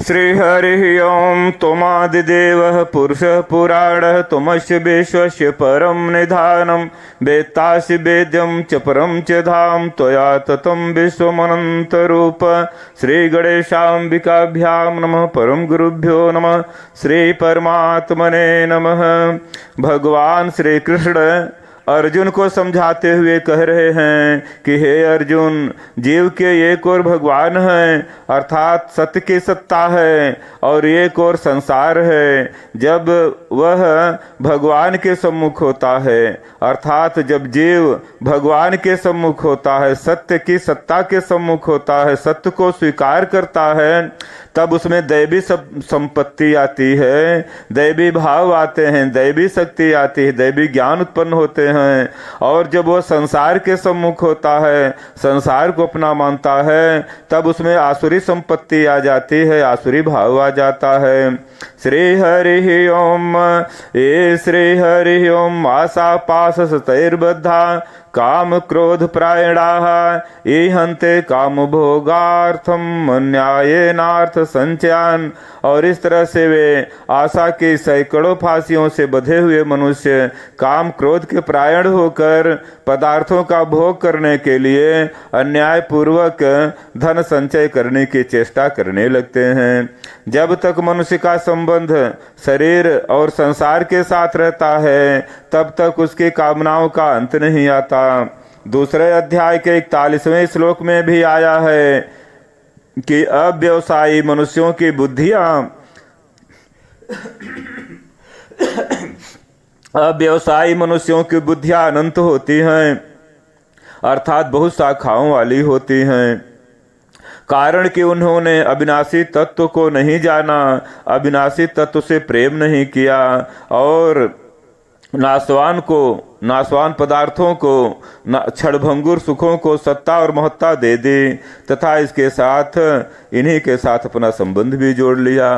श्रीहरि ओं त्वमादिदेवः पुरुषः पुराणः त्वमस्य विश्वस्य परं निधानं वेत्तासि वेद्यं च परं च धाम त्वया ततं विश्वमनन्तरूप। श्रीगणेशाम्बिकाभ्यां नमः। परम गुरुभ्यो नमः। श्री परमात्मने नमः। भगवान श्री कृष्ण अर्जुन को समझाते हुए कह रहे हैं कि हे अर्जुन, जीव के एक और भगवान है अर्थात सत्य की सत्ता है और एक और संसार है। जब वह भगवान के सम्मुख होता है अर्थात जब जीव भगवान के सम्मुख होता है, सत्य की सत्ता के सम्मुख होता है, सत्य को स्वीकार करता है, तब उसमें दैवी संपत्ति आती है, दैवी भाव आते हैं, दैवी शक्ति आती है, दैवी ज्ञान उत्पन्न होते हैं। और जब वो संसार के सम्मुख होता है, संसार को अपना मानता है, तब उसमें आसुरी संपत्ति आ जाती है, आसुरी भाव आ जाता है। श्री हरि ओम। ये श्री हरि ओम आशा पाश सतैर्बद्धा काम क्रोध प्रायणाः ये हन्ते काम भोगार्थम अन्यायेनार्थ संचयान। और इस तरह से वे आशा की सैकड़ों फांसियों से बंधे हुए मनुष्य काम क्रोध के प्रायण होकर पदार्थों का भोग करने के लिए अन्याय पूर्वक धन संचय करने की चेष्टा करने लगते हैं। जब तक मनुष्य का संबंध शरीर और संसार के साथ रहता है तब तक उसकी कामनाओं का अंत नहीं आता। दूसरे अध्याय के 41वें श्लोक में भी आया है कि अव्यवसायी मनुष्यों की बुद्धियां अव्यवसायी मनुष्यों की बुद्धियां अनंत होती हैं अर्थात बहुत शाखाओं वाली होती हैं। कारण कि उन्होंने अविनाशी तत्व को नहीं जाना, अविनाशी तत्व से प्रेम नहीं किया और नाशवान पदार्थों को, क्षणभंगुर सुखों को सत्ता और महत्ता दे दी तथा इसके साथ इन्हीं के साथ अपना संबंध भी जोड़ लिया।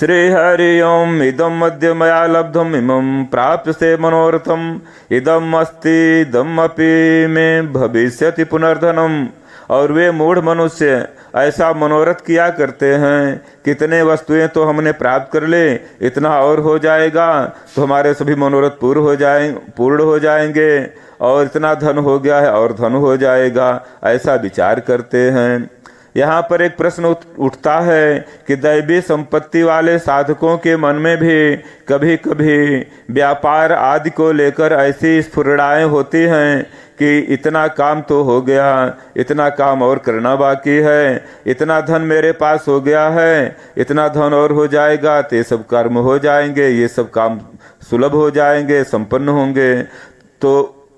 श्री हरि ओम। इदम मध्य मया लब्धम इमं प्राप्त से मनोरथम इदम अस्ति इदम अपि में भविष्यति पुनर्धनम। और वे मूढ़ मनुष्य ऐसा मनोरथ किया करते हैं, कितने वस्तुएं तो हमने प्राप्त कर ले, इतना और हो जाएगा तो हमारे सभी मनोरथ पूर्ण हो जाएंगे और इतना धन हो गया है और धन हो जाएगा, ऐसा विचार करते हैं। यहाँ पर एक प्रश्न उठता है कि दैवी संपत्ति वाले साधकों के मन में भी कभी कभी व्यापार आदि को लेकर ऐसी स्फुरणाएं होती हैं कि इतना काम तो हो गया, इतना काम और करना बाकी है, इतना धन मेरे पास हो गया है, इतना धन और हो जाएगा तो ये सब कर्म हो जाएंगे, ये सब काम सुलभ हो जाएंगे, संपन्न होंगे। तो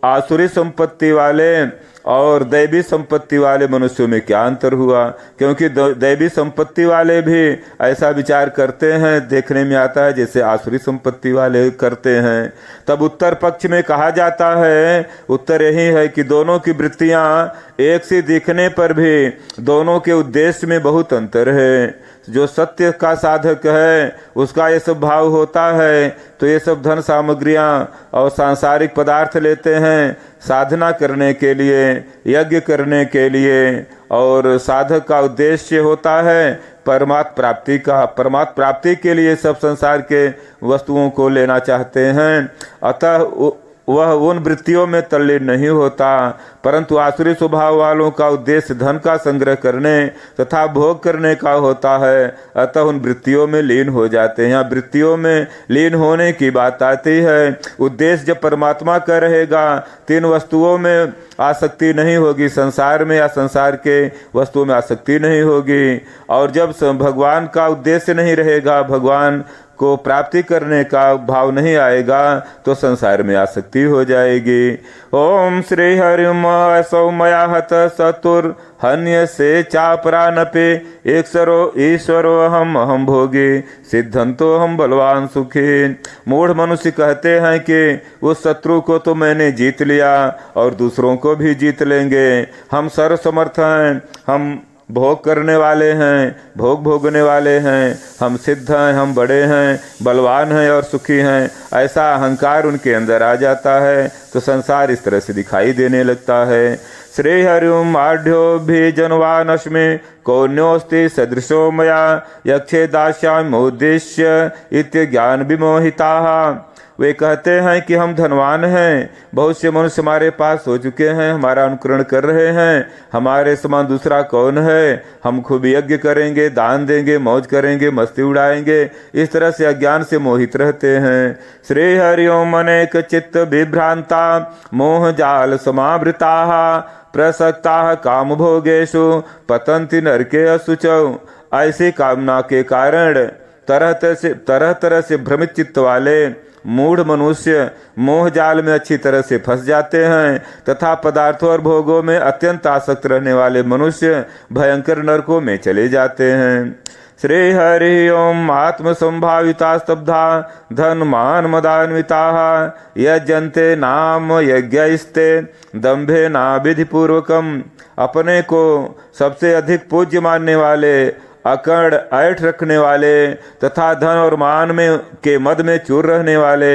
आसुरी संपत्ति वाले और दैवी संपत्ति वाले मनुष्यों में क्या अंतर हुआ? क्योंकि दैवी संपत्ति वाले भी ऐसा विचार करते हैं, देखने में आता है जैसे आसुरी संपत्ति वाले करते हैं। तब उत्तर पक्ष में कहा जाता है, उत्तर यही है कि दोनों की वृत्तियां एक सी दिखने पर भी दोनों के उद्देश्य में बहुत अंतर है। जो सत्य का साधक है उसका ये सब भाव होता है तो ये सब धन सामग्रियां और सांसारिक पदार्थ लेते हैं साधना करने के लिए, यज्ञ करने के लिए, और साधक का उद्देश्य होता है परमात्म प्राप्ति का। परमात्म प्राप्ति के लिए सब संसार के वस्तुओं को लेना चाहते हैं, अतः वह उन वृत्तियों में तल्लीन नहीं होता। परंतु आसुरी स्वभाव वालों का उद्देश्य धन का संग्रह करने तथा भोग करने का होता है, अतः उन वृत्तियों में लीन हो जाते हैं। यहाँ वृत्तियों में लीन होने की बात आती है। उद्देश्य जब परमात्मा का रहेगा, तीन वस्तुओं में आसक्ति नहीं होगी, संसार में या संसार के वस्तुओं में आसक्ति नहीं होगी। और जब भगवान का उद्देश्य नहीं रहेगा, भगवान को प्राप्ति करने का भाव नहीं आएगा, तो संसार में आसक्ति हो जाएगी। ओम श्री हरिम सौमया हत सतुर हन्य से चापरानपे एकसरो ईश्वरो अहम भोगी सिद्धंतो हम बलवान सुखी। मूढ़ मनुष्य कहते हैं कि उस शत्रु को तो मैंने जीत लिया और दूसरों को भी जीत लेंगे, हम सर्वसमर्थ हैं, हम भोग करने वाले हैं, भोग भोगने वाले हैं, हम सिद्ध हैं, हम बड़े हैं, बलवान हैं और सुखी हैं, ऐसा अहंकार उनके अंदर आ जाता है तो संसार इस तरह से दिखाई देने लगता है। श्री हरिओम आढ़्यो भी जनवानस्मि कौन्योस्ति सदृशो मया यक्षे दास्याम्योद्देश्य इत्य ज्ञान विमोहिताः। वे कहते हैं कि हम धनवान हैं, बहुत से मनुष्य हमारे पास हो चुके हैं, हमारा अनुकरण कर रहे हैं, हमारे समान दूसरा कौन है, हम खूब यज्ञ करेंगे, दान देंगे, मौज करेंगे, मस्ती उड़ाएंगे, इस तरह से अज्ञान से मोहित रहते हैं। श्री हरिओम अनेक चित्त विभ्रांता मोह जाल समावृता प्रसक्ता काम भोगेशु पतंति नरके असुचौ। ऐसी कामना के कारण तरह तरह से भ्रमित चित्त वाले मूढ़ मनुष्य मोह जाल में अच्छी तरह से फंस जाते हैं तथा पदार्थों और भोगों में अत्यंत आसक्त रहने वाले मनुष्य भयंकर नरकों में चले जाते हैं। श्री हरि ओम आत्म संभाविता स्तब्धा धन मान मदान्विता यजन्ते नाम यज्ञस्ते दंभे ना विधि पूर्वकम। अपने को सबसे अधिक पूज्य मानने वाले, अकड़ ऐठ रखने वाले तथा धन और मान में के मद में चूर रहने वाले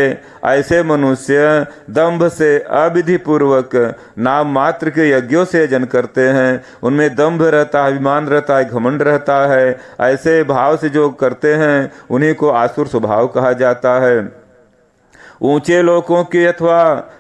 ऐसे मनुष्य दंभ से अविधि पूर्वक नाम मात्र के यज्ञों से यजन करते हैं। उनमें दंभ रहता है, अभिमान रहता है, घमंड रहता है। ऐसे भाव से जो करते हैं उन्हीं को आसुर स्वभाव कहा जाता है। ऊंचे लोकों की अथवा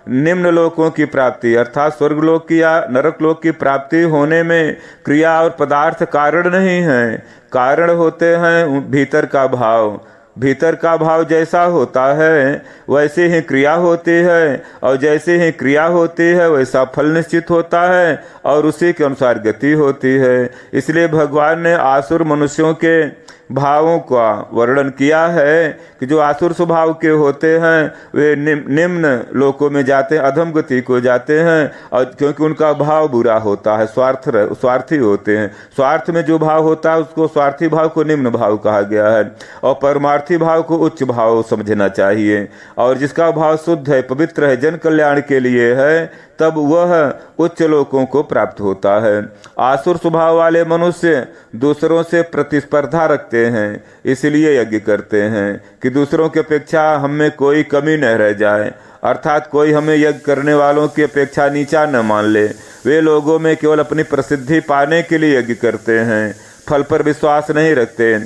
निम्न लोकों की प्राप्ति अर्थात स्वर्गलोक की या नरक लोक की प्राप्ति होने में क्रिया और पदार्थ कारण नहीं है, कारण होते हैं भीतर का भाव। भीतर का भाव जैसा होता है वैसे ही क्रिया होती है और जैसे ही क्रिया होती है वैसा फल निश्चित होता है और उसी के अनुसार गति होती है। इसलिए भगवान ने आसुर मनुष्यों के भावों का वर्णन किया है कि जो आसुर स्वभाव के होते हैं वे निम्न लोकों में जाते हैं, अधम गति को जाते हैं, और क्योंकि उनका भाव बुरा होता है, स्वार्थी होते हैं। स्वार्थ में जो भाव होता है उसको स्वार्थी भाव को निम्न भाव कहा गया है और परमार्थी भाव को उच्च भाव समझना चाहिए। और जिसका भाव शुद्ध है, पवित्र है, जन कल्याण के लिए है, तब वह उच्च लोकों को प्राप्त होता है। आसुर स्वभाव वाले मनुष्य दूसरों से प्रतिस्पर्धा रखते हैं, इसलिए यज्ञ करते हैं कि दूसरों की अपेक्षा हम में कोई कमी न रह जाए, अर्थात कोई हमें यज्ञ करने वालों की अपेक्षा नीचा न मान ले। वे लोगों में केवल अपनी प्रसिद्धि पाने के लिए यज्ञ करते हैं, फल पर विश्वास नहीं रखते।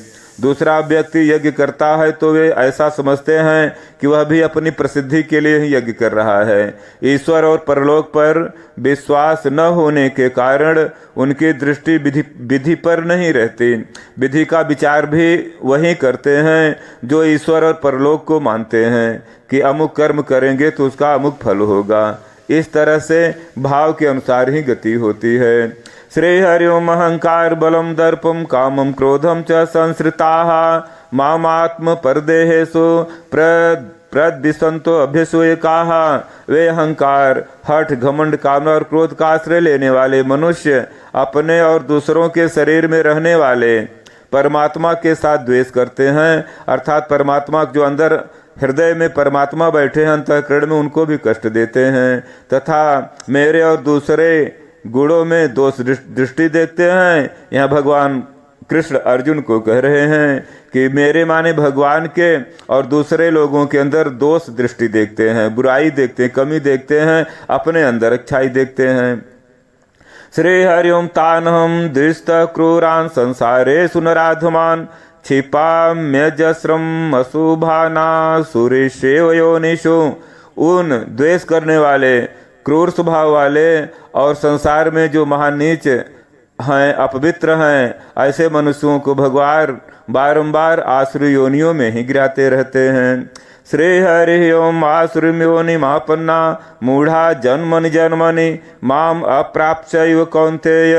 दूसरा व्यक्ति यज्ञ करता है तो वे ऐसा समझते हैं कि वह भी अपनी प्रसिद्धि के लिए ही यज्ञ कर रहा है। ईश्वर और परलोक पर विश्वास न होने के कारण उनकी दृष्टि विधि पर नहीं रहती। विधि का विचार भी वही करते हैं जो ईश्वर और परलोक को मानते हैं कि अमुक कर्म करेंगे तो उसका अमुक फल होगा। इस तरह से भाव के अनुसार ही गति होती है। श्री हरि ओम अहंकार बलम दर्पम कामम क्रोधम च संश्रिताः मामात्म परदेहेषु प्रद्विषन्तो अभ्यसूयकाः। वे अहंकार, हठ, घमंड, कामना और क्रोध का आश्रय लेने वाले मनुष्य अपने और दूसरों के शरीर में रहने वाले परमात्मा के साथ द्वेष करते हैं, अर्थात परमात्मा जो अंदर हृदय में परमात्मा बैठे हैं अंतःकरण में, उनको भी कष्ट देते हैं तथा मेरे और दूसरे गुणों में दोष दृष्टि देखते हैं। यहाँ भगवान कृष्ण अर्जुन को कह रहे हैं कि मेरे माने भगवान के और दूसरे लोगों के अंदर दोष दृष्टि देखते हैं, बुराई देखते हैं, कमी देखते हैं, अपने अंदर अच्छाई देखते हैं। श्री हरि ओम तानहम दृष्ट क्रूरान संसारे सुनराधमान क्षिपाम्यजस्रम अशुभाना सुरेशेव योनिषु। उन द्वेष करने वाले, क्रूर स्वभाव वाले और संसार में जो महान नीच हैं, अपवित्र हैं, ऐसे मनुष्यों को भगवान बारंबार आसुरी योनियों में ही गिराते रहते हैं। श्री हरि ओम आसुरी योनि महापन्ना मूढ़ा जन्मनि जन्मनि माम अप्राप्य कौन्तेय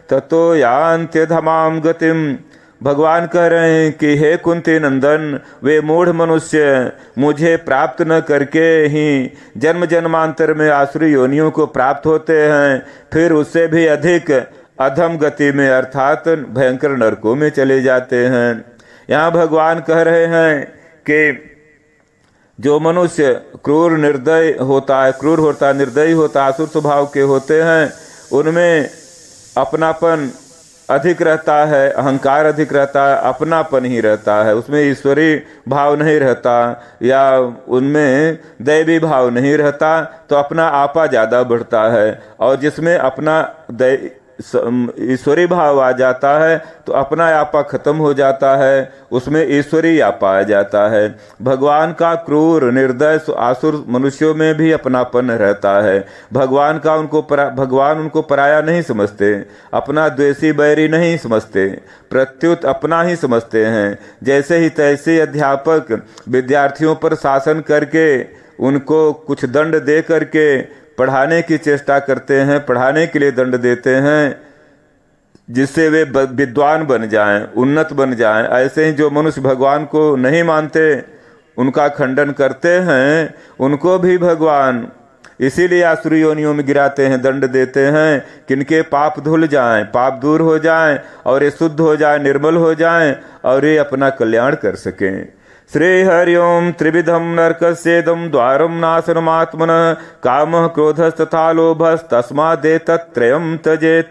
ततो यान्त्यधमाम गतिम। भगवान कह रहे हैं कि हे कुंती नंदन, वे मूढ़ मनुष्य मुझे प्राप्त न करके ही जन्म जन्मांतर में आसुरी योनियों को प्राप्त होते हैं, फिर उससे भी अधिक अधम गति में अर्थात भयंकर नरकों में चले जाते हैं। यहाँ भगवान कह रहे हैं कि जो मनुष्य क्रूर निर्दय होता है, निर्दयी होता है, आसुर स्वभाव के होते हैं, उनमें अपनापन अधिक रहता है, अहंकार अधिक रहता है, अपनापन ही रहता है, उसमें ईश्वरीय भाव नहीं रहता या उनमें दैवी भाव नहीं रहता, तो अपना आपा ज़्यादा बढ़ता है। और जिसमें अपना ईश्वरी भाव आ जाता है तो अपना आपा खत्म हो जाता है, उसमें ईश्वरी आपा आ जाता है। भगवान का क्रूर निर्दय आसुर मनुष्यों में भी अपनापन रहता है। भगवान उनको पराया नहीं समझते, अपना द्वेषी बैरी नहीं समझते, प्रत्युत अपना ही समझते हैं। जैसे ही तैसे अध्यापक विद्यार्थियों पर शासन करके उनको कुछ दंड दे करके पढ़ाने की चेष्टा करते हैं, पढ़ाने के लिए दंड देते हैं जिससे वे विद्वान बन जाएं, उन्नत बन जाएं, ऐसे ही जो मनुष्य भगवान को नहीं मानते, उनका खंडन करते हैं, उनको भी भगवान इसीलिए आसुरी योनियों में गिराते हैं, दंड देते हैं कि इनके पाप धुल जाएं, पाप दूर हो जाएं और ये शुद्ध हो जाएं, निर्मल हो जाएं और ये अपना कल्याण कर सकें। श्री हरि ओम त्रिविधम नरकस्येदं द्वारम नाशनमात्मन कामः क्रोधस्तथा लोभस्तस्मादेतत्त्रयं त्यजेत।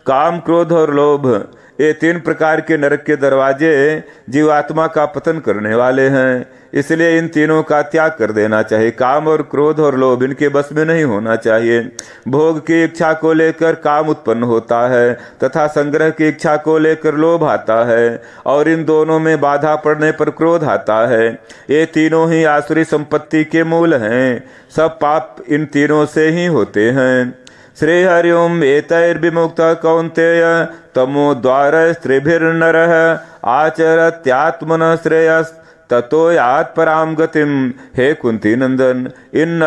काम, क्रोध और लोभ, ये 3 प्रकार के नरक के दरवाजे जीवात्मा का पतन करने वाले हैं, इसलिए इन तीनों का त्याग कर देना चाहिए। काम और क्रोध और लोभ इनके बस में नहीं होना चाहिए। भोग की इच्छा को लेकर काम उत्पन्न होता है तथा संग्रह की इच्छा को लेकर लोभ आता है, और इन दोनों में बाधा पड़ने पर क्रोध आता है। ये तीनों ही आसुरी संपत्ति के मूल हैं, सब पाप इन तीनों से ही होते हैं। श्री हरि ओम एतैर्विमुक्त कौन्तेय तमो द्वार स्त्रीभिर्नरः आचरत्यात्मन श्रेयस ततो यात पराम गतिम। हे कुंती नंदन, इन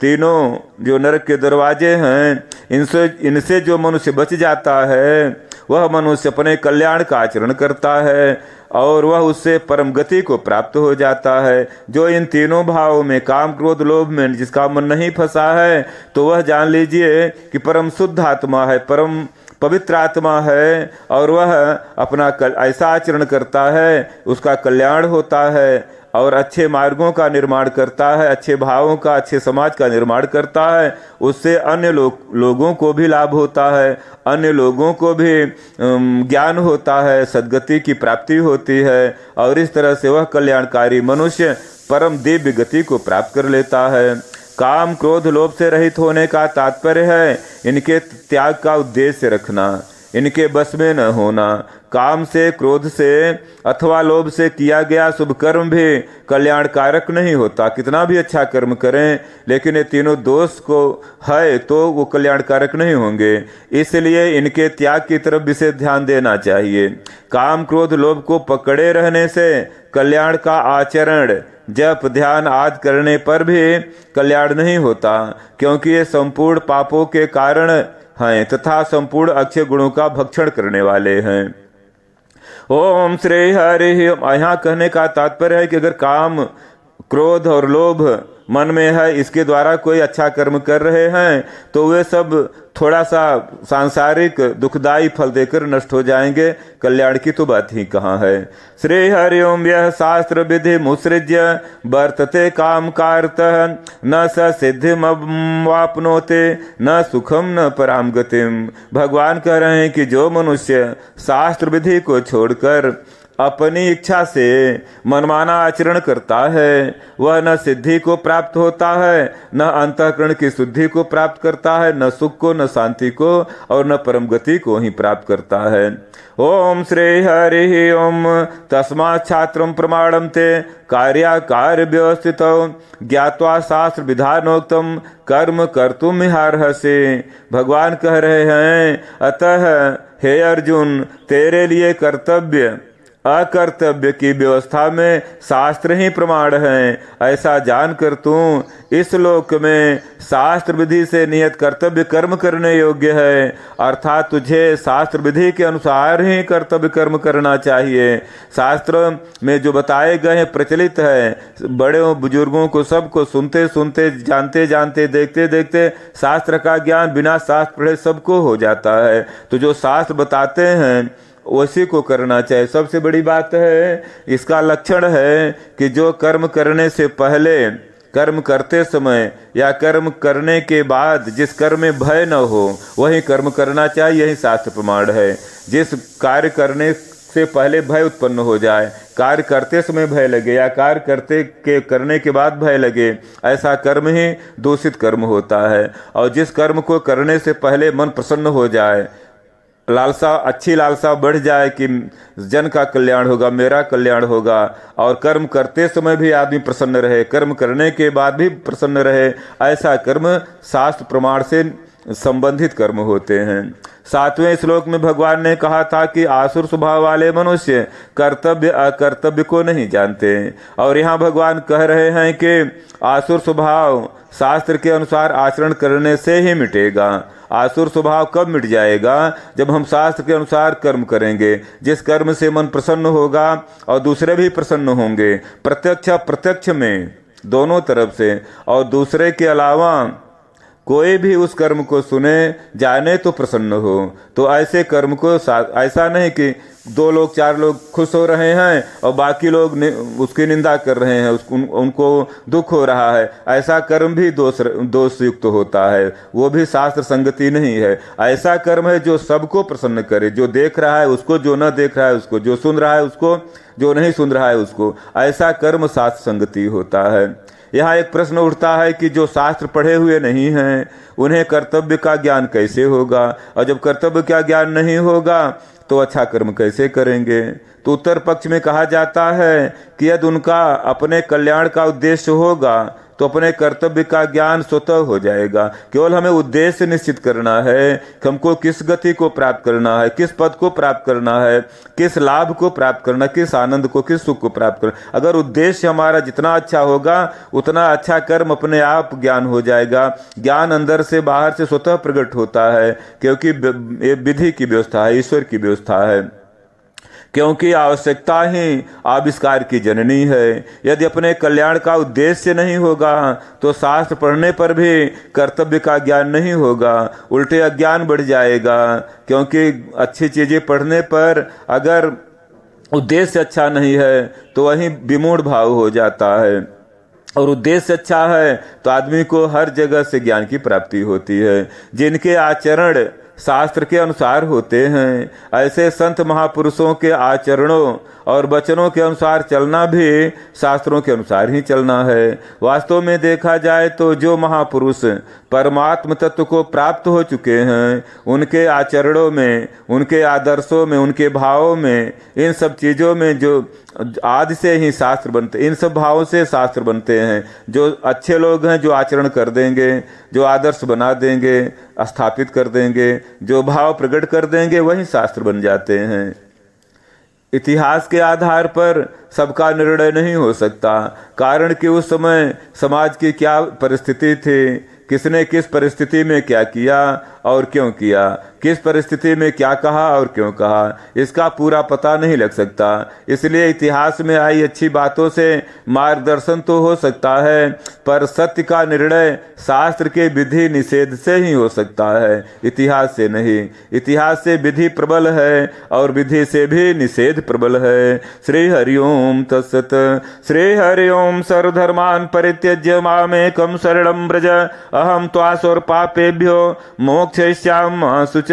तीनों जो नरक के दरवाजे हैं, इनसे जो मनुष्य बच जाता है वह मनुष्य अपने कल्याण का आचरण करता है और वह उससे परम गति को प्राप्त हो जाता है। जो इन तीनों भावों में काम क्रोध लोभ में जिसका मन नहीं फंसा है, तो वह जान लीजिए कि परम शुद्ध आत्मा है, परम पवित्र आत्मा है, और वह अपना ऐसा आचरण करता है, उसका कल्याण होता है और अच्छे मार्गों का निर्माण करता है, अच्छे भावों का, अच्छे समाज का निर्माण करता है। उससे अन्य लोगों को भी लाभ होता है, अन्य लोगों को भी ज्ञान होता है, सद्गति की प्राप्ति होती है, और इस तरह से वह कल्याणकारी मनुष्य परम दिव्य गति को प्राप्त कर लेता है। काम क्रोध लोभ से रहित होने का तात्पर्य है इनके त्याग का उद्देश्य रखना, इनके बस में न होना। काम से, क्रोध से अथवा लोभ से किया गया शुभ कर्म भी कल्याणकारक नहीं होता। कितना भी अच्छा कर्म करें, लेकिन ये तीनों दोष को है तो वो कल्याणकारक नहीं होंगे। इसलिए इनके त्याग की तरफ विशेष ध्यान देना चाहिए। काम क्रोध लोभ को पकड़े रहने से कल्याण का आचरण, जप ध्यान आदि करने पर भी कल्याण नहीं होता, क्योंकि ये संपूर्ण पापों के कारण हैं तथा संपूर्ण अक्षय गुणों का भक्षण करने वाले हैं। ओम श्री हरि। यहाँ कहने का तात्पर्य है कि अगर काम क्रोध और लोभ मन में है, इसके द्वारा कोई अच्छा कर्म कर रहे हैं, तो वे सब थोड़ा सा सांसारिक दुखदायी फल देकर नष्ट हो जाएंगे, कल्याण की तो बात ही कहाँ है। श्री हरि ओम। यह शास्त्र विधि मुसृज्य वर्तते काम कारतः न स सिद्धिम वापनोते न सुखम न पराम गतिम। भगवान कह रहे हैं कि जो मनुष्य शास्त्र विधि को छोड़कर अपनी इच्छा से मनमाना आचरण करता है, वह न सिद्धि को प्राप्त होता है, न अंतःकरण की शुद्धि को प्राप्त करता है, न सुख को, न शांति को, और न परम गति को ही प्राप्त करता है। ओम श्री हरि ओम। तस्मात् छात्रम प्रमाणम ते कार्याकार व्यवस्थितौ ज्ञात्वा शास्त्र विधानोक्तम कर्म कर्तुम इहार्हसि। भगवान कह रहे हैं, अतः हे अर्जुन, तेरे लिए कर्तव्य अकर्तव्य की व्यवस्था में शास्त्र ही प्रमाण है। ऐसा जानकर तू इस लोक में शास्त्र विधि से नियत कर्तव्य कर्म करने योग्य है, अर्थात तुझे शास्त्र विधि के अनुसार ही कर्तव्य कर्म करना चाहिए। शास्त्र में जो बताए गए हैं प्रचलित है, बड़े बुजुर्गों को सबको सुनते सुनते, जानते जानते, देखते देखते शास्त्र का ज्ञान बिना शास्त्र पढ़े सबको हो जाता है। तो जो शास्त्र बताते हैं उसी को करना चाहिए। सबसे बड़ी बात है, इसका लक्षण है कि जो कर्म करने से पहले कर्म करते समय या कर्म करने के बाद जिस कर्म में भय न हो वही कर्म करना चाहिए, यही शास्त्र प्रमाण है। जिस कार्य करने से पहले भय उत्पन्न हो जाए, कार्य करते समय भय लगे या कार्य करने के बाद भय लगे, ऐसा कर्म ही दूषित कर्म होता है। और जिस कर्म को करने से पहले मन प्रसन्न हो जाए, लालसा, अच्छी लालसा बढ़ जाए कि जन का कल्याण होगा, मेरा कल्याण होगा, और कर्म करते समय भी आदमी प्रसन्न रहे, कर्म करने के बाद भी प्रसन्न रहे, ऐसा कर्म शास्त्र प्रमाण से संबंधित कर्म होते हैं। 7वें श्लोक में भगवान ने कहा था कि आसुर स्वभाव वाले मनुष्य कर्तव्य अकर्तव्य को नहीं जानते, और यहाँ भगवान कह रहे हैं कि आसुर स्वभाव शास्त्र के अनुसार आचरण करने से ही मिटेगा। आसुर स्वभाव कब मिट जाएगा? जब हम शास्त्र के अनुसार कर्म करेंगे, जिस कर्म से मन प्रसन्न होगा और दूसरे भी प्रसन्न होंगे, प्रत्यक्ष में दोनों तरफ से, और दूसरे के अलावा कोई भी उस कर्म को सुने जाने तो प्रसन्न हो। तो ऐसे कर्म को ऐसा नहीं कि 2 लोग 4 लोग खुश हो रहे हैं और बाकी लोग उसकी निंदा कर रहे हैं, उनको दुख हो रहा है, ऐसा कर्म भी दोष युक्त होता है, वो भी शास्त्र संगति नहीं है। ऐसा कर्म है जो सबको प्रसन्न करे, जो देख रहा है उसको, जो न देख रहा है उसको, जो सुन रहा है उसको, जो नहीं सुन रहा है उसको, ऐसा कर्म शास्त्र संगति होता है। यहाँ एक प्रश्न उठता है कि जो शास्त्र पढ़े हुए नहीं हैं उन्हें कर्तव्य का ज्ञान कैसे होगा, और जब कर्तव्य का ज्ञान नहीं होगा तो अच्छा कर्म कैसे करेंगे? तो उत्तर पक्ष में कहा जाता है कि यदि उनका अपने कल्याण का उद्देश्य होगा तो अपने कर्तव्य का ज्ञान स्वतः हो जाएगा। केवल हमें उद्देश्य निश्चित करना है कि हमको किस गति को प्राप्त करना है, किस पद को प्राप्त करना है, किस लाभ को प्राप्त करना, किस आनंद को, किस सुख को प्राप्त करना। अगर उद्देश्य हमारा जितना अच्छा होगा उतना अच्छा कर्म अपने आप ज्ञान हो जाएगा। ज्ञान अंदर से बाहर से स्वतः प्रकट होता है, क्योंकि ये विधि की व्यवस्था है, ईश्वर की व्यवस्था है, क्योंकि आवश्यकता ही आविष्कार की जननी है। यदि अपने कल्याण का उद्देश्य नहीं होगा तो शास्त्र पढ़ने पर भी कर्तव्य का ज्ञान नहीं होगा, उल्टे अज्ञान बढ़ जाएगा। क्योंकि अच्छी चीजें पढ़ने पर अगर उद्देश्य अच्छा नहीं है तो वही विमूढ़ भाव हो जाता है, और उद्देश्य अच्छा है तो आदमी को हर जगह से ज्ञान की प्राप्ति होती है। जिनके आचरण शास्त्र के अनुसार होते हैं, ऐसे संत महापुरुषों के आचरणों और वचनों के अनुसार चलना भी शास्त्रों के अनुसार ही चलना है। वास्तव में देखा जाए तो जो महापुरुष परमात्म तत्व को प्राप्त हो चुके हैं, उनके आचरणों में, उनके आदर्शों में, उनके भावों में, इन सब चीजों में जो आदि से ही शास्त्र बनते, इन सब भावों से शास्त्र बनते हैं। जो अच्छे लोग हैं जो आचरण कर देंगे, जो आदर्श बना देंगे, स्थापित कर देंगे, जो भाव प्रकट कर देंगे, वही शास्त्र बन जाते हैं। इतिहास के आधार पर सबका निर्णय नहीं हो सकता, कारण कि उस समय समाज की क्या परिस्थिति थी, किसने किस परिस्थिति में क्या किया और क्यों किया, किस परिस्थिति में क्या कहा और क्यों कहा, इसका पूरा पता नहीं लग सकता। इसलिए इतिहास में आई अच्छी बातों से मार्गदर्शन तो हो सकता है, पर सत्य का निर्णय शास्त्र के विधि निषेध से ही हो सकता है, इतिहास से नहीं। इतिहास से विधि प्रबल है और विधि से भी निषेध प्रबल है। श्री हरिओम तत्सत। श्री हरिओम सर्वधर्मान् परित्यज्य मामेकं शरणं व्रज अहं त्वा सर्वपापेभ्यो मोक्षयिष्यामि शुचः।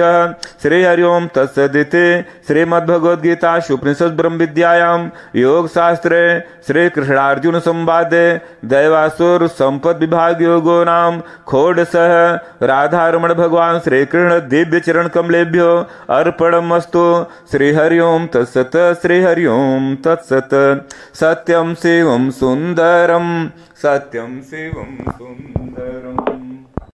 श्री हरिओम तत्सदिति। श्रीमद्भगवद्गीता उपनिषद ब्रह्म विद्यायां योग शास्त्रे श्री कृष्णार्जुन संवादे दैवासुर संपद विभाग योगो नाम षोडशः। राधारमण भगवान श्री कृष्ण दिव्य चरण कमलेभ्यो अर्पणमस्तु। श्री हरिओम तत्सत। श्री हरिओम तत्सत। सत्यं शिवं सुंदरम, सत्यं शिवं सुंदरम।